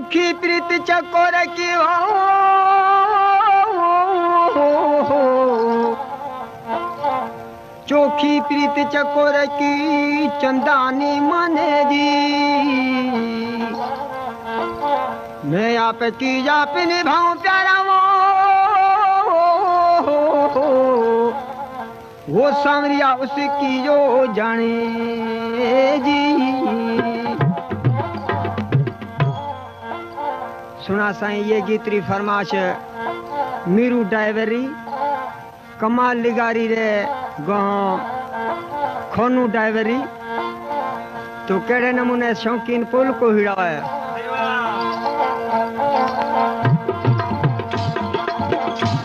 चोखी प्रीत चकोर की हो चोखी प्रीत चकोर की चंदानी माने जी मैं आप की जाप निभाऊं प्यारा वो सांवरिया उसकी जो जाने जी। सुना साईं ये गीतरी फरमाश मीरू डायवरी कमाल लिगारी रे गांव खोनू डायवरी तो केड़े नमूने शौकीन पुल को हिड़ा है।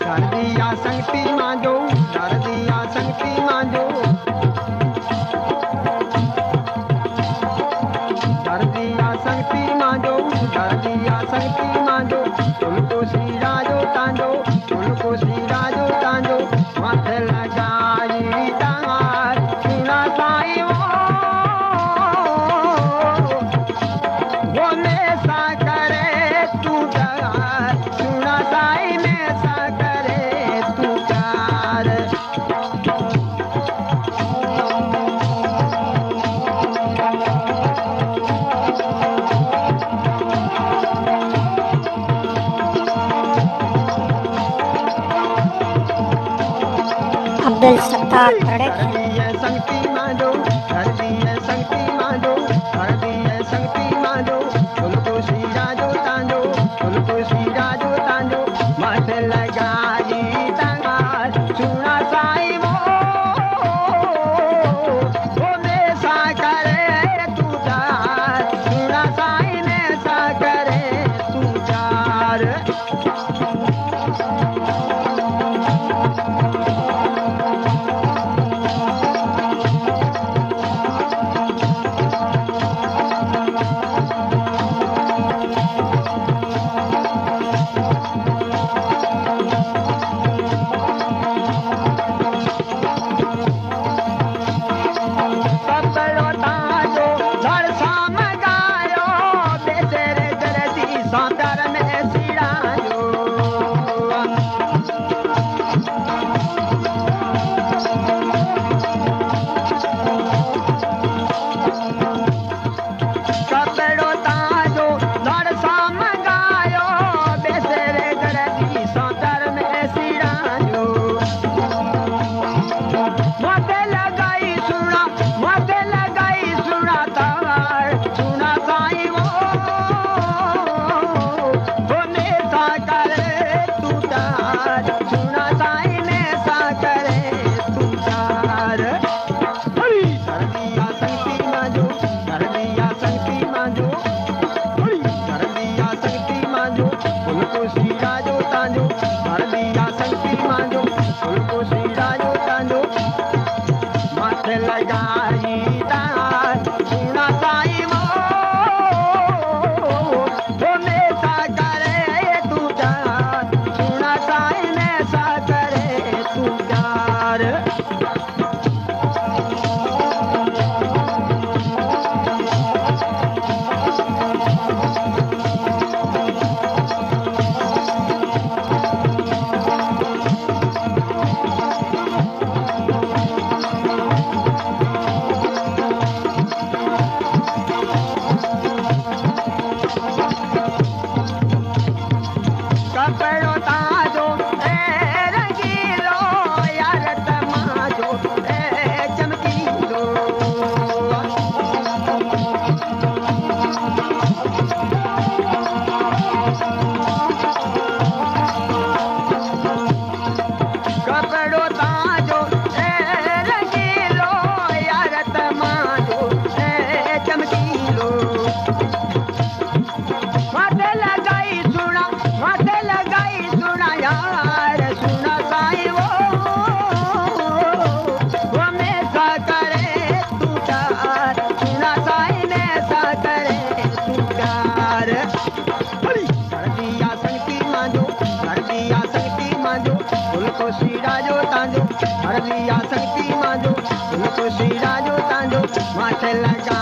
दर्दिया संगती मांजो दर्दिया संगती मांजो दर्दिया संगती मांजो दर्दिया संगती मांजो तुलको श्री राजो तांजो तुलको श्री राजो तांजो माथे लगाई डांगार सुना साई वो में सा करे तू डार सुना साई में सा करे तू डार। अब्दुल सत्तार संगती मांजो संगती मांजो संगती मांजो तुलको श्री राजो तांजो तुलको श्री राजो तांजो माथे लगाई डांगार सुना साई वो में सा करे तू डार सुना साई में सा करे तू डार। श्री राजो तांजो हरलिया संगती मांजो तुलको श्री राजो तांजो माथे लगा